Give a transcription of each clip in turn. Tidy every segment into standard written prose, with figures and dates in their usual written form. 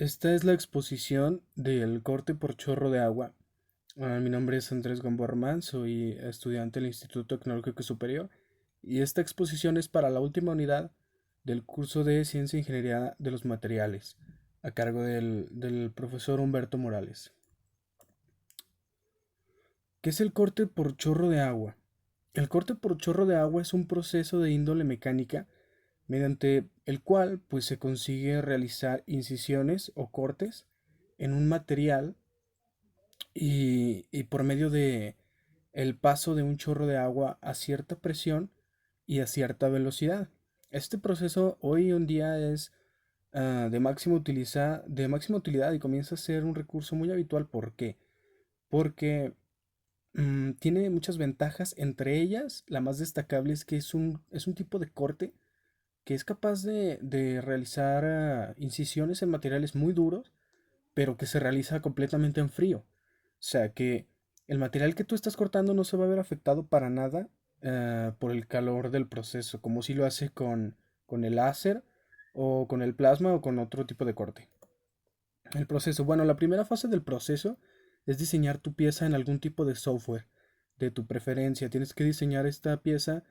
Esta es la exposición del corte por chorro de agua. Mi nombre es Andrés Gomborman, soy estudiante del Instituto Tecnológico Superior y esta exposición es para la última unidad del curso de Ciencia e Ingeniería de los Materiales, a cargo del profesor Humberto Morales. ¿Qué es el corte por chorro de agua? El corte por chorro de agua es un proceso de índole mecánica mediante el cual pues, se consigue realizar incisiones o cortes en un material y por medio de el paso de un chorro de agua a cierta presión y a cierta velocidad. Este proceso hoy en día es de máxima utilidad y comienza a ser un recurso muy habitual. ¿Por qué? Porque tiene muchas ventajas, entre ellas la más destacable es que es un tipo de corte que es capaz de realizar incisiones en materiales muy duros, pero que se realiza completamente en frío. O sea que el material que tú estás cortando no se va a ver afectado para nada por el calor del proceso, como si lo hace con el láser o con el plasma o con otro tipo de corte. El proceso, bueno, la primera fase del proceso es diseñar tu pieza en algún tipo de software de tu preferencia. Tienes que diseñar esta pieza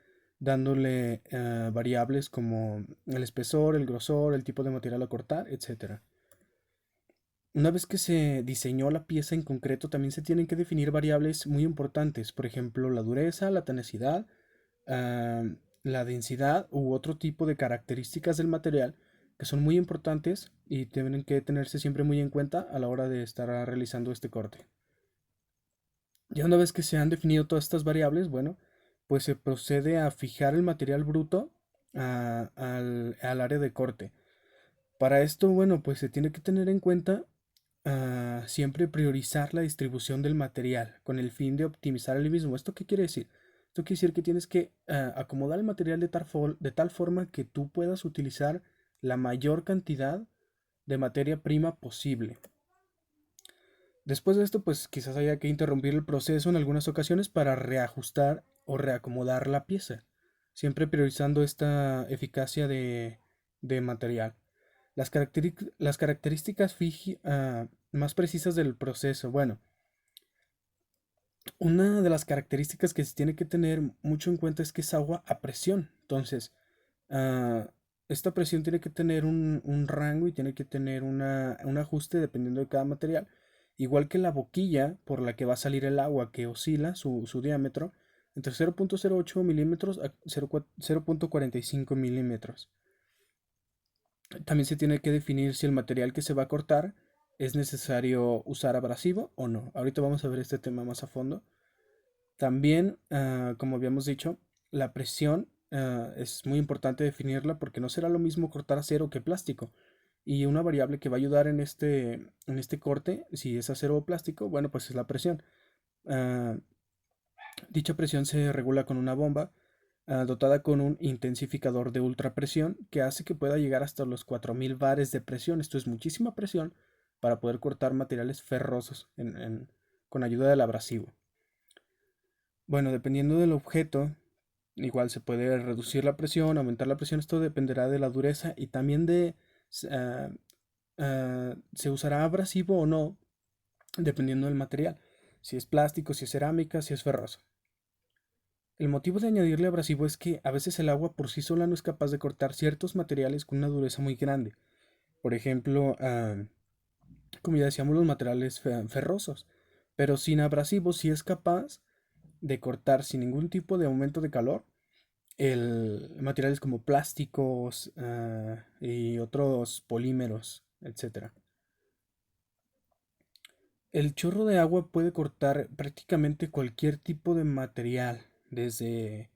dándole variables como el espesor, el grosor, el tipo de material a cortar, etcétera. Una vez que se diseñó la pieza en concreto, también se tienen que definir variables muy importantes, por ejemplo, la dureza, la tenacidad, ah, la densidad u otro tipo de características del material que son muy importantes y tienen que tenerse siempre muy en cuenta a la hora de estar realizando este corte. Ya una vez que se han definido todas estas variables, bueno, pues se procede a fijar el material bruto al área de corte. Para esto, bueno, pues se tiene que tener en cuenta siempre priorizar la distribución del material con el fin de optimizar el mismo. ¿Esto qué quiere decir? Esto quiere decir que tienes que acomodar el material de tal forma que tú puedas utilizar la mayor cantidad de materia prima posible. Después de esto, pues quizás haya que interrumpir el proceso en algunas ocasiones para reajustar o reacomodar la pieza, siempre priorizando esta eficacia de material. Las características más precisas del proceso. Bueno, una de las características que se tiene que tener mucho en cuenta es que es agua a presión. Entonces, ah, esta presión tiene que tener un rango y tiene que tener un ajuste dependiendo de cada material. Igual que la boquilla por la que va a salir el agua, que oscila su diámetro entre 0.08 milímetros a 0.45 milímetros. También se tiene que definir si el material que se va a cortar es necesario usar abrasivo o no. Ahorita vamos a ver este tema más a fondo. También, como habíamos dicho, la presión es muy importante definirla porque no será lo mismo cortar acero que plástico. Y una variable que va a ayudar en este corte, si es acero o plástico, bueno, pues es la presión. Ah, Dicha presión se regula con una bomba dotada con un intensificador de ultrapresión que hace que pueda llegar hasta los 4000 bares de presión. Esto es muchísima presión para poder cortar materiales ferrosos con ayuda del abrasivo. Bueno, dependiendo del objeto, igual se puede reducir la presión, aumentar la presión. Esto dependerá de la dureza y también ah, se usará abrasivo o no, dependiendo del material. Si es plástico, si es cerámica, si es ferroso. El motivo de añadirle abrasivo es que a veces el agua por sí sola no es capaz de cortar ciertos materiales con una dureza muy grande. Por ejemplo, como ya decíamos, los materiales ferrosos. Pero sin abrasivo sí es capaz de cortar sin ningún tipo de aumento de calor materiales como plásticos y otros polímeros, etcétera. El chorro de agua puede cortar prácticamente cualquier tipo de material, desde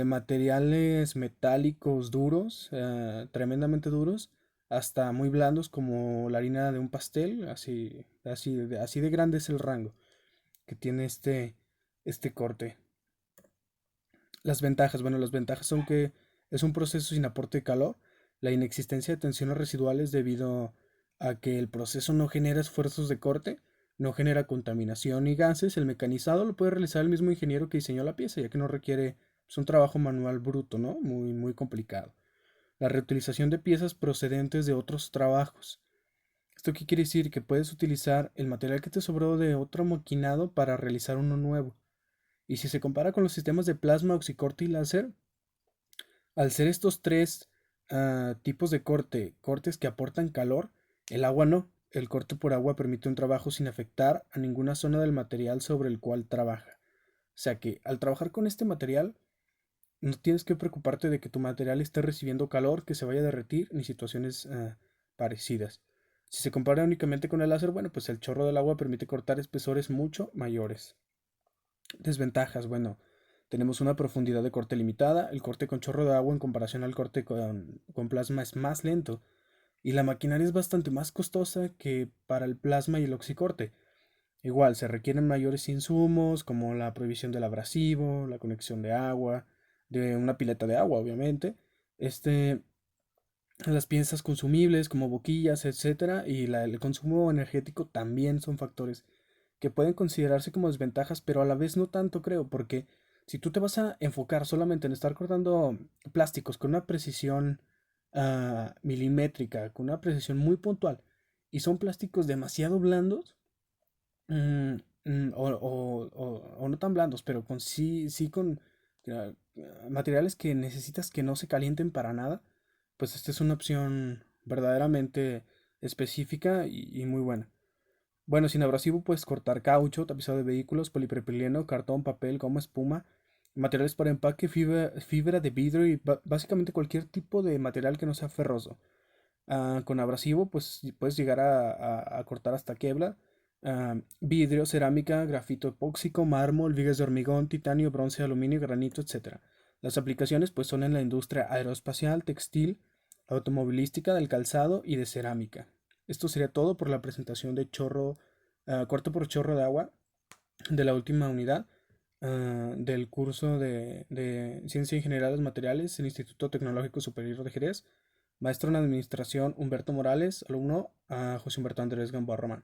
materiales metálicos duros, tremendamente duros, hasta muy blandos como la harina de un pastel, así de grande es el rango que tiene este corte. Las ventajas, bueno, las ventajas son que es un proceso sin aporte de calor, la inexistencia de tensiones residuales debido a que el proceso no genera esfuerzos de corte, no genera contaminación ni gases, el mecanizado lo puede realizar el mismo ingeniero que diseñó la pieza, ya que no requiere pues, un trabajo manual bruto, ¿no? Muy complicado. La reutilización de piezas procedentes de otros trabajos. ¿Esto qué quiere decir? Que puedes utilizar el material que te sobró de otro maquinado para realizar uno nuevo. Y si se compara con los sistemas de plasma, oxicorte y láser, al ser estos tres tipos de cortes que aportan calor, el agua no. El corte por agua permite un trabajo sin afectar a ninguna zona del material sobre el cual trabaja. O sea que al trabajar con este material, no tienes que preocuparte de que tu material esté recibiendo calor, que se vaya a derretir, ni situaciones parecidas. Si se compara únicamente con el láser, bueno, pues el chorro del agua permite cortar espesores mucho mayores. Desventajas, bueno, tenemos una profundidad de corte limitada, el corte con chorro de agua en comparación al corte con plasma es más lento y la maquinaria es bastante más costosa que para el plasma y el oxicorte. Igual, se requieren mayores insumos como la prohibición del abrasivo, la conexión de agua, de una pileta de agua, obviamente, este, las piezas consumibles como boquillas, etcétera, y el consumo energético también son factores que pueden considerarse como desventajas, pero a la vez no tanto, creo, porque si tú te vas a enfocar solamente en estar cortando plásticos con una precisión milimétrica, con una precisión muy puntual, y son plásticos demasiado blandos, mm, o no tan blandos, pero con sí con ah, materiales que necesitas que no se calienten para nada, pues esta es una opción verdaderamente específica y muy buena. Bueno, sin abrasivo puedes cortar caucho, tapizado de vehículos, polipropileno, cartón, papel, goma, espuma, materiales para empaque, fibra de vidrio y básicamente cualquier tipo de material que no sea ferroso. Con abrasivo, pues puedes llegar a cortar hasta Kevlar, vidrio, cerámica, grafito epóxico, mármol, vigas de hormigón, titanio, bronce, aluminio, granito, etcétera. Las aplicaciones pues son en la industria aeroespacial, textil, automovilística, del calzado y de cerámica. Esto sería todo por la presentación de corto por chorro de agua de la última unidad del curso de Ciencia y Ingeniería de los Materiales en el Instituto Tecnológico Superior de Jerez. Maestro en Administración Humberto Morales, alumno José Humberto Andrés Gamboa Román.